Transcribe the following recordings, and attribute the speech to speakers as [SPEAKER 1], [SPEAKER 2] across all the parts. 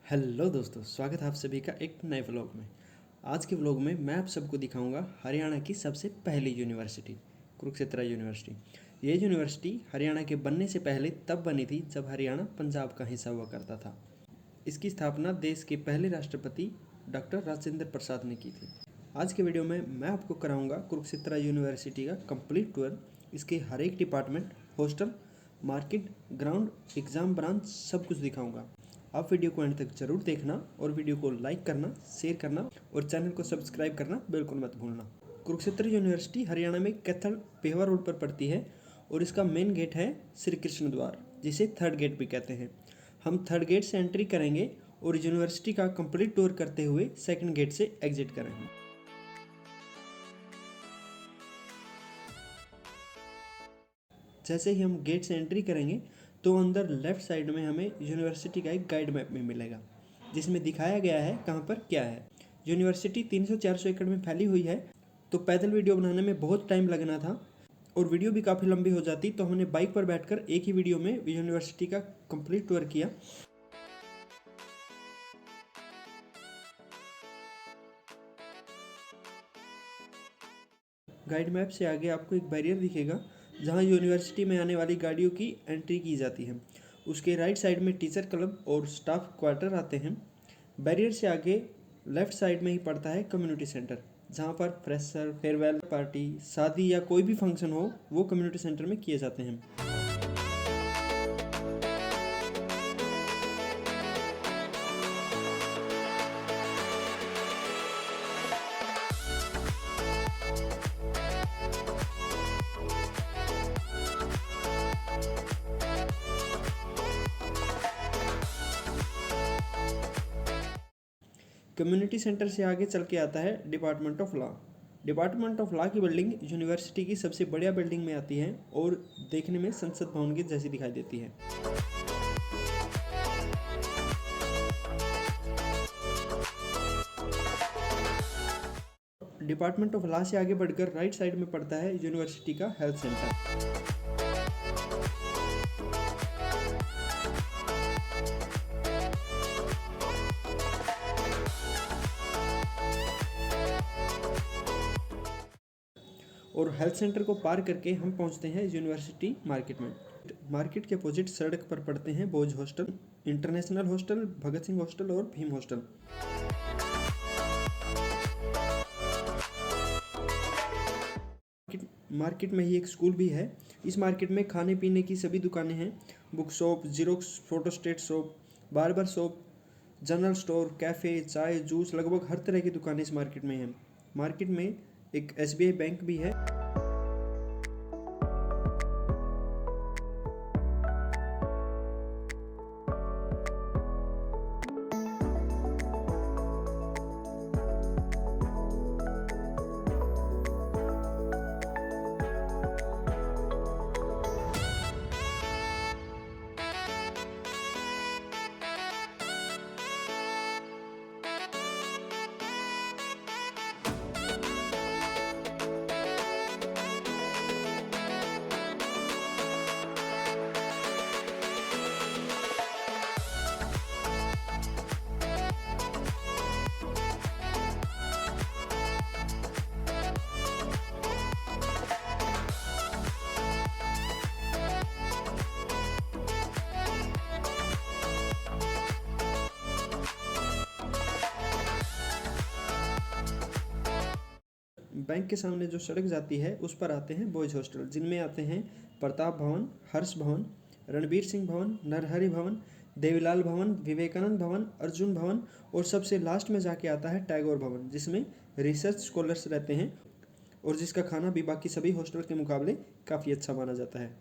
[SPEAKER 1] Hello दोस्तों, स्वागत है आप सभी का एक नए व्लॉग में। आज के व्लॉग में मैं आप सबको दिखाऊंगा हरियाणा की सबसे पहली यूनिवर्सिटी, कुरुक्षेत्र यूनिवर्सिटी। ये यूनिवर्सिटी हरियाणा के बनने से पहले तब बनी थी जब हरियाणा पंजाब का हिस्सा हुआ करता था। इसकी स्थापना देश के पहले राष्ट्रपति डॉक्टर राजेंद्र प्रसाद ने की थी। आज के वीडियो में मैं आपको कराऊंगा कुरुक्षेत्र यूनिवर्सिटी का कंप्लीट टूर। इसके हर एक department, hostel, market, ground, exam branch सब कुछ दिखाऊंगा। आप वीडियो को एंड तक जरूर देखना और वीडियो को लाइक करना, शेयर करना और चैनल को सब्सक्राइब करना बिल्कुल मत भूलना। कुरुक्षेत्र यूनिवर्सिटी हरियाणा में कैथल पेहवा रोड पर पड़ती है और इसका मेन गेट है श्री कृष्ण द्वार, जिसे थर्ड गेट भी कहते हैं। हम थर्ड गेट से एंट्री करेंगे और यूनिवर्सिटी का कंप्लीट टूर करते हुए सेकंड गेट से एग्जिट करेंगे। जैसे ही हम गेट से एंट्री करेंगे तो अंदर लेफ्ट साइड में हमें यूनिवर्सिटी का एक गाइड मैप भी मिलेगा, जिसमें दिखाया गया है कहाँ पर क्या है। यूनिवर्सिटी 300-400 एकड़ में फैली हुई है, तो पैदल वीडियो बनाने में बहुत टाइम लगना था और वीडियो भी काफ़ी लंबी हो जाती, तो हमने बाइक पर बैठकर एक ही वीडियो में यूनिवर्सिटी का कंप्लीट टूर किया। गाइड मैप से आगे आपको एक बैरियर दिखेगा जहां यूनिवर्सिटी में आने वाली गाड़ियों की एंट्री की जाती है। उसके राइट साइड में टीचर क्लब और स्टाफ क्वार्टर आते हैं। बैरियर से आगे लेफ्ट साइड में ही पड़ता है कम्युनिटी सेंटर, जहां पर फ्रेशर, फेयरवेल पार्टी, शादी या कोई भी फंक्शन हो वो कम्युनिटी सेंटर में किए जाते हैं। कम्युनिटी सेंटर से आगे चल के आता है department of law. Department of law की बिल्डिंग यूनिवर्सिटी की सबसे बढ़िया बिल्डिंग में आती है और देखने में संसद भवन की जैसी दिखाई देती है। डिपार्टमेंट ऑफ लॉ से आगे बढ़कर राइट साइड में पड़ता है यूनिवर्सिटी का हेल्थ सेंटर। और हेल्थ सेंटर को पार करके हम पहुंचते हैं यूनिवर्सिटी मार्केट में। मार्केट के अपोजिट सड़क पर पड़ते हैं बोझ hostel, international hostel, Bhagat Singh hostel और भीम हॉस्टल। मार्केट में ही एक स्कूल भी है। इस मार्केट में खाने पीने की सभी दुकानें हैं। Book shop, xerox, photostat shop, barber shop, general store, cafe, चाय, जूस, लगभग हर तरह की दुकानें इस मार्केट में हैं। मार्केट में एक एसबीआई बैंक भी है। बैंक के सामने जो सड़क जाती है उस पर आते हैं बॉयज़ हॉस्टल, जिनमें आते हैं प्रताप भवन, हर्ष भवन, रणबीर सिंह भवन, नरहरि भवन, देवीलाल भवन, विवेकानंद भवन, अर्जुन भवन और सबसे लास्ट में जाके आता है टैगोर भवन, जिसमें रिसर्च स्कॉलर्स रहते हैं और जिसका खाना भी बाकी सभी हॉस्टल के मुकाबले काफ़ी अच्छा माना जाता है।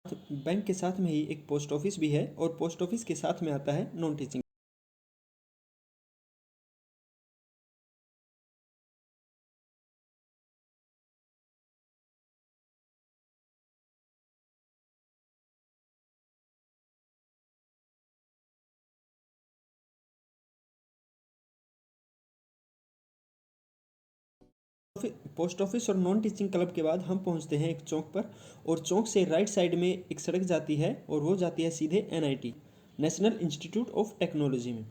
[SPEAKER 1] बैंक के साथ में ही एक पोस्ट ऑफिस भी है और पोस्ट ऑफिस के साथ में आता है नॉन टीचिंग। पोस्ट ऑफिस और नॉन टीचिंग क्लब के बाद हम पहुंचते हैं एक चौक पर, और चौक से राइट साइड में एक सड़क जाती है और वो जाती है सीधे NIT, national institute of technology में।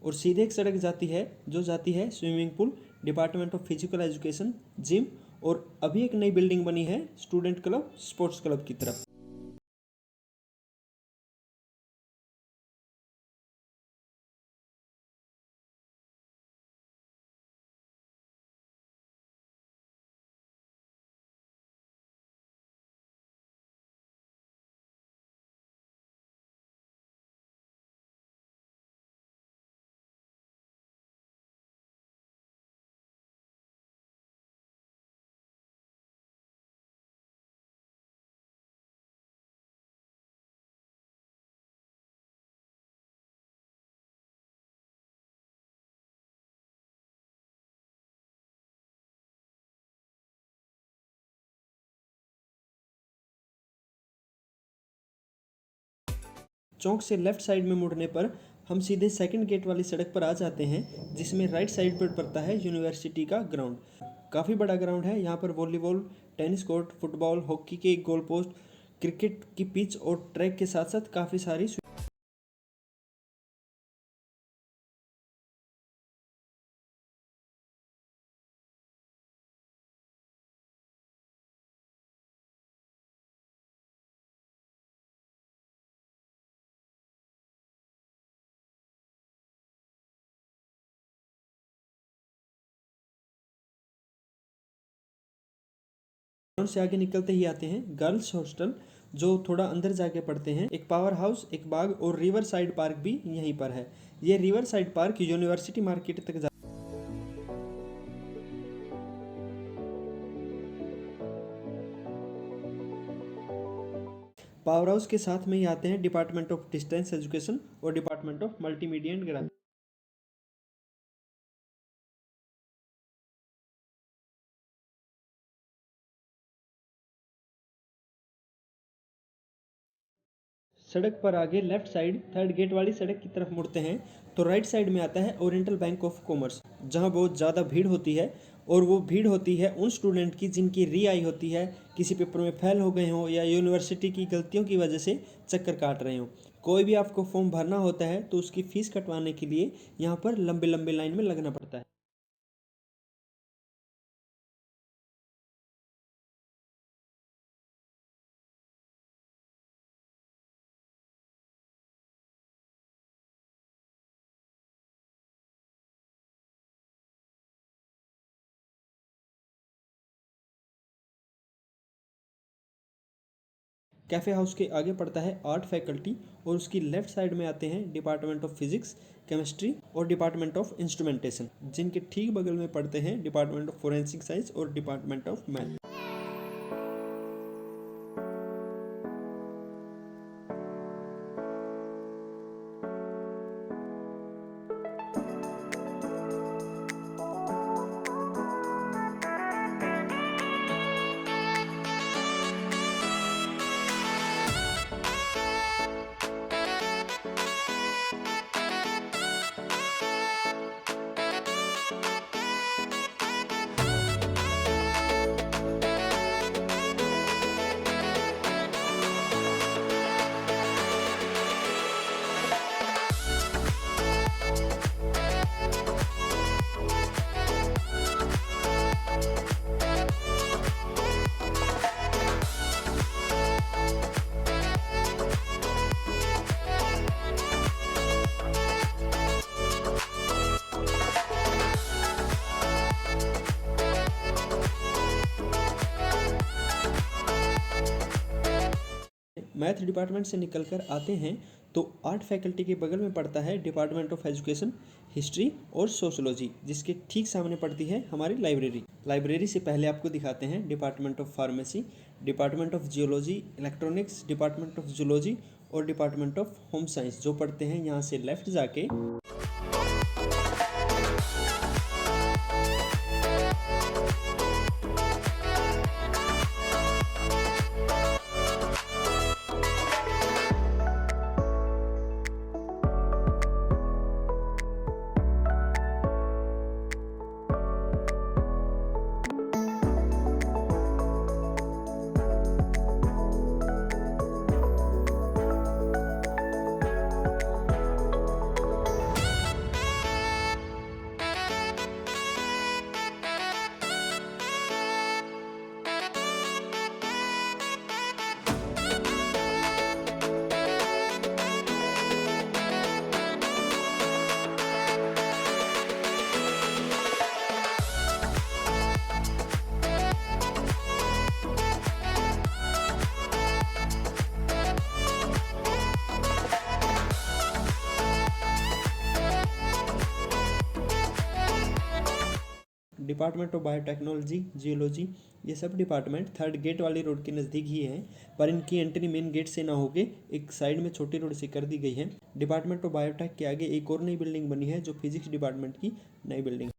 [SPEAKER 1] और सीधे एक सड़क जाती है जो जाती है swimming pool, department of physical education, gym, और अभी एक नई बिल्डिंग बनी है स्टूडेंट क्लब, स्पोर्ट्स क्लब की तरफ। चौक से लेफ्ट साइड में मुड़ने पर हम सीधे सेकंड गेट वाली सड़क पर आ जाते हैं, जिसमें राइट साइड पर पड़ता है यूनिवर्सिटी का ग्राउंड। काफ़ी बड़ा ग्राउंड है, यहाँ पर volleyball, tennis court, football, hockey के गोल पोस्ट, क्रिकेट की पिच और ट्रैक के साथ साथ काफ़ी सारी ग्राउंड से आगे निकलते ही आते हैं गर्ल्स हॉस्टल, जो थोड़ा अंदर जाके पढ़ते हैं। एक पावर हाउस, एक बाग और रिवर साइड पार्क भी यहीं पर है। ये river side park university market तक पावर हाउस के साथ में ही आते हैं डिपार्टमेंट ऑफ डिस्टेंस एजुकेशन और department of multimedia and graphics. सड़क पर आगे लेफ्ट साइड थर्ड गेट वाली सड़क की तरफ मुड़ते हैं तो राइट साइड में आता है ओरिएंटल बैंक ऑफ कॉमर्स, जहां बहुत ज़्यादा भीड़ होती है। और वो भीड़ होती है उन स्टूडेंट की जिनकी री आई होती है, किसी पेपर में फेल हो गए हों या यूनिवर्सिटी की गलतियों की वजह से चक्कर काट रहे हों। कोई भी आपको फॉर्म भरना होता है तो उसकी फ़ीस कटवाने के लिए यहाँ पर लंबे लंबे लाइन में लगना पड़ता है। कैफ़े हाउस के आगे पड़ता है आर्ट फैकल्टी, और उसकी लेफ्ट साइड में आते हैं डिपार्टमेंट ऑफ फिजिक्स, केमिस्ट्री और डिपार्टमेंट ऑफ इंस्ट्रूमेंटेशन, जिनके ठीक बगल में पड़ते हैं डिपार्टमेंट ऑफ फोरेंसिक साइंस और department of math. Math department से निकलकर आते हैं तो आर्ट फैकल्टी के बगल में पड़ता है डिपार्टमेंट ऑफ एजुकेशन, हिस्ट्री और सोशोलॉजी, जिसके ठीक सामने पड़ती है हमारी लाइब्रेरी। लाइब्रेरी से पहले आपको दिखाते हैं department of pharmacy, department of geology, electronics, department of zoology और डिपार्टमेंट ऑफ होम साइंस जो पढ़ते हैं यहाँ से लेफ्ट जाके। डिपार्टमेंट ऑफ बायोटेक्नोलॉजी, जियोलॉजी, ये सब डिपार्टमेंट थर्ड गेट वाली रोड के नज़दीक ही है, पर इनकी एंट्री मेन गेट से ना होके एक साइड में छोटी रोड से कर दी गई है। डिपार्टमेंट ऑफ बायोटेक के आगे एक और नई बिल्डिंग बनी है जो फिजिक्स डिपार्टमेंट की नई बिल्डिंग।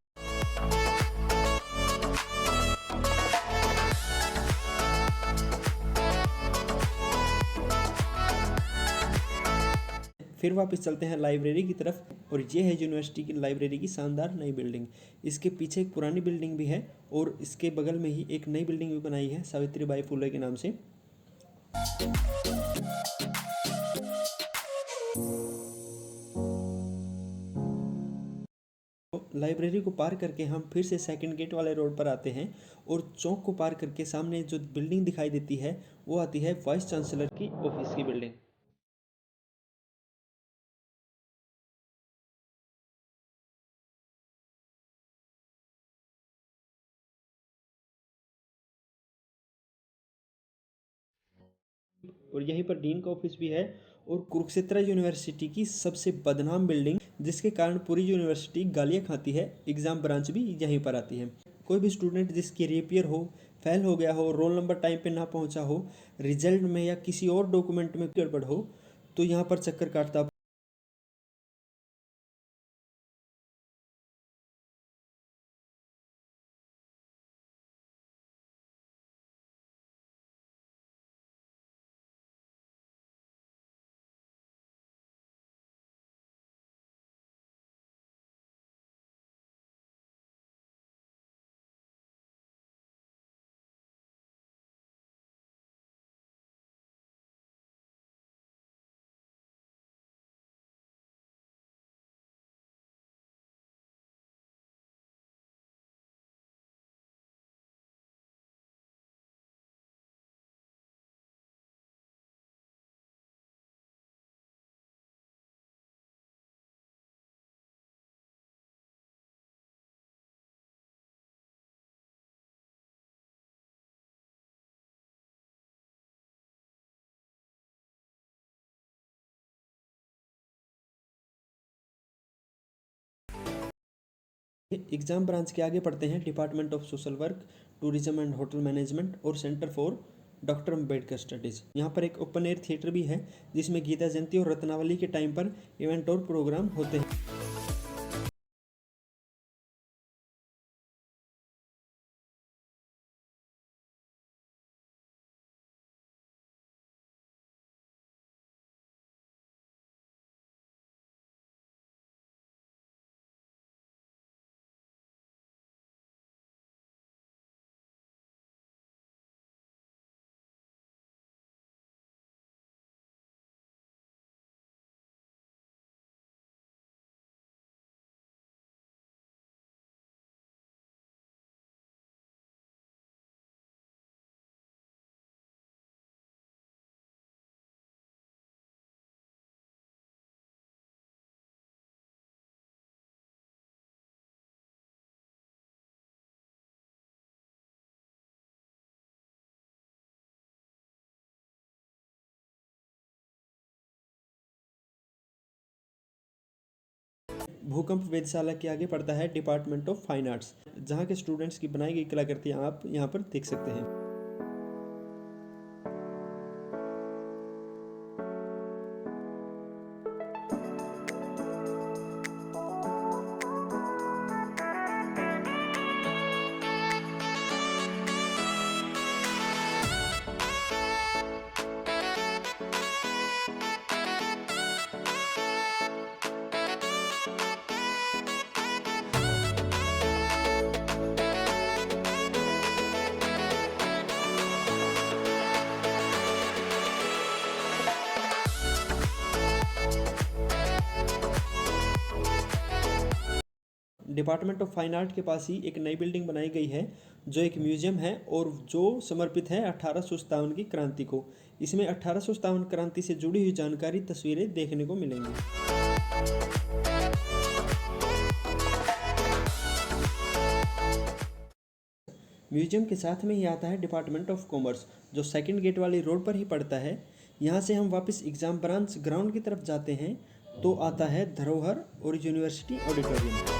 [SPEAKER 1] फिर वापस चलते हैं लाइब्रेरी की तरफ, और ये है यूनिवर्सिटी की लाइब्रेरी की शानदार नई बिल्डिंग। इसके पीछे एक पुरानी बिल्डिंग भी है और इसके बगल में ही एक नई बिल्डिंग भी बनाई है सावित्रीबाई फुले के नाम से। लाइब्रेरी को पार करके हम फिर से सेकंड गेट वाले रोड पर आते हैं और चौक को पार करके सामने जो बिल्डिंग दिखाई देती है वो आती है वाइस चांसलर की ऑफिस की बिल्डिंग। और यहीं पर डीन का ऑफिस भी है, और कुरुक्षेत्र यूनिवर्सिटी की सबसे बदनाम बिल्डिंग जिसके कारण पूरी यूनिवर्सिटी गालियाँ खाती है, एग्ज़ाम ब्रांच भी यहीं पर आती है। कोई भी स्टूडेंट जिसकी रेपियर हो, फेल हो गया हो, रोल नंबर टाइम पे ना पहुंचा हो, रिजल्ट में या किसी और डॉक्यूमेंट में गड़बड़ हो, तो यहाँ पर चक्कर काटता एग्जाम ब्रांच के आगे पढ़ते हैं department of social work, tourism and hotel management और centre for doctor Ambedkar studies. यहाँ पर एक ओपन एयर थिएटर भी है जिसमें गीता जयंती और रत्नावली के टाइम पर इवेंट और प्रोग्राम होते हैं। भूकंप वेधशाला के आगे पड़ता है डिपार्टमेंट ऑफ फाइन आर्ट्स, जहाँ के स्टूडेंट्स की बनाई गई कलाकृतियाँ आप यहाँ पर देख सकते हैं। डिपार्टमेंट ऑफ फाइन आर्ट के पास ही एक नई बिल्डिंग बनाई गई है जो एक म्यूजियम है और जो समर्पित है 1857 की क्रांति को। इसमें 1857 क्रांति से जुड़ी हुई जानकारी, तस्वीरें देखने को मिलेंगी। म्यूजियम के साथ में ही आता है डिपार्टमेंट ऑफ कॉमर्स, जो सेकंड गेट वाली रोड पर ही पड़ता है। यहाँ से हम वापस एग्जाम ब्रांच ग्राउंड की तरफ जाते हैं तो आता है धरोहर और यूनिवर्सिटी ऑडिटोरियम।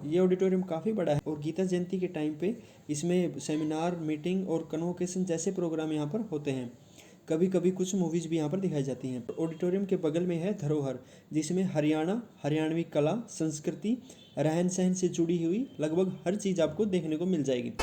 [SPEAKER 1] ये ऑडिटोरियम काफ़ी बड़ा है और गीता जयंती के टाइम पे इसमें सेमिनार, मीटिंग और कन्वोकेशन जैसे प्रोग्राम यहाँ पर होते हैं। कभी कभी कुछ मूवीज़ भी यहाँ पर दिखाई जाती हैं। ऑडिटोरियम के बगल में है धरोहर, जिसमें हरियाणा, हरियाणवी कला, संस्कृति, रहन सहन से जुड़ी हुई लगभग हर चीज़ आपको देखने को मिल जाएगी।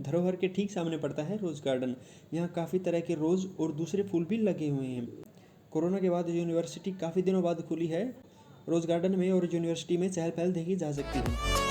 [SPEAKER 1] धरोहर के ठीक सामने पड़ता है रोज़ गार्डन। यहाँ काफ़ी तरह के रोज़ और दूसरे फूल भी लगे हुए हैं। कोरोना के बाद यूनिवर्सिटी काफ़ी दिनों बाद खुली है। रोज़ गार्डन में और यूनिवर्सिटी में चहल पहल देखी जा सकती है।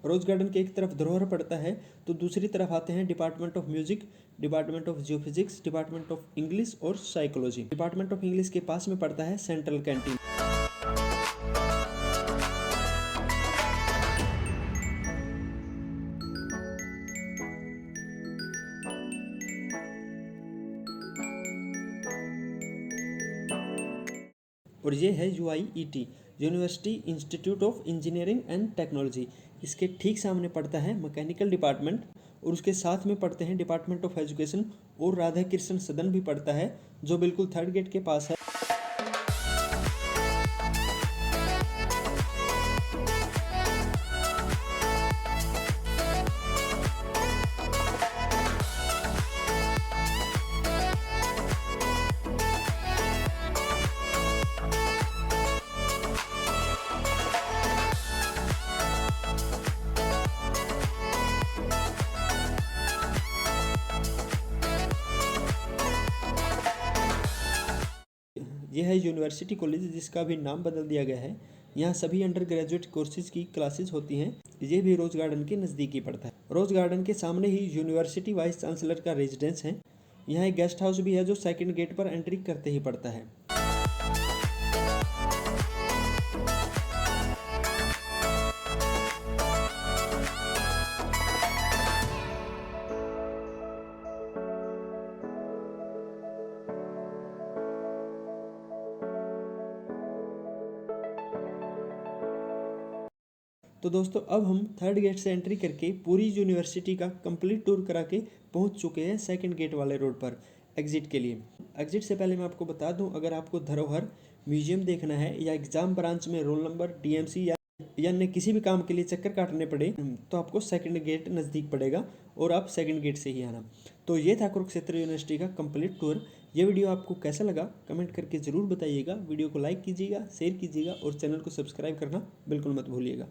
[SPEAKER 1] रोज़ गार्डन के एक तरफ धरोहर पड़ता है तो दूसरी तरफ आते हैं department of music, department of geophysics, department of English और साइकोलॉजी। डिपार्टमेंट ऑफ इंग्लिश के पास में पड़ता है सेंट्रल कैंटीन। और ये है UIET, university institute of engineering and technology. इसके ठीक सामने पड़ता है मैकेनिकल डिपार्टमेंट और उसके साथ में पढ़ते हैं डिपार्टमेंट ऑफ एजुकेशन और राधा कृष्ण सदन भी पड़ता है, जो बिल्कुल थर्ड गेट के पास है। यह है यूनिवर्सिटी कॉलेज, जिसका भी नाम बदल दिया गया है। यहाँ सभी अंडर ग्रेजुएट कोर्सेज की क्लासेस होती हैं। ये भी रोज़ गार्डन के नज़दीक ही पड़ता है। रोज़ गार्डन के सामने ही यूनिवर्सिटी वाइस चांसलर का रेजिडेंस है। यहाँ एक गेस्ट हाउस भी है जो सेकंड गेट पर एंट्री करते ही पड़ता है। तो दोस्तों अब हम थर्ड गेट से एंट्री करके पूरी यूनिवर्सिटी का कंप्लीट टूर करा के पहुंच चुके हैं सेकंड गेट वाले रोड पर एग्जिट के लिए। एग्जिट से पहले मैं आपको बता दूं, अगर आपको धरोहर म्यूजियम देखना है या एग्जाम ब्रांच में रोल नंबर डीएमसी या अन्य किसी भी काम के लिए चक्कर काटने पड़े तो आपको सेकंड गेट नज़दीक पड़ेगा और आप सेकंड गेट से ही आना। तो ये था कुरुक्षेत्र यूनिवर्सिटी का कंप्लीट टूर। ये वीडियो आपको कैसा लगा कमेंट करके ज़रूर बताइएगा। वीडियो को लाइक कीजिएगा, शेयर कीजिएगा और चैनल को सब्सक्राइब करना बिल्कुल मत भूलिएगा।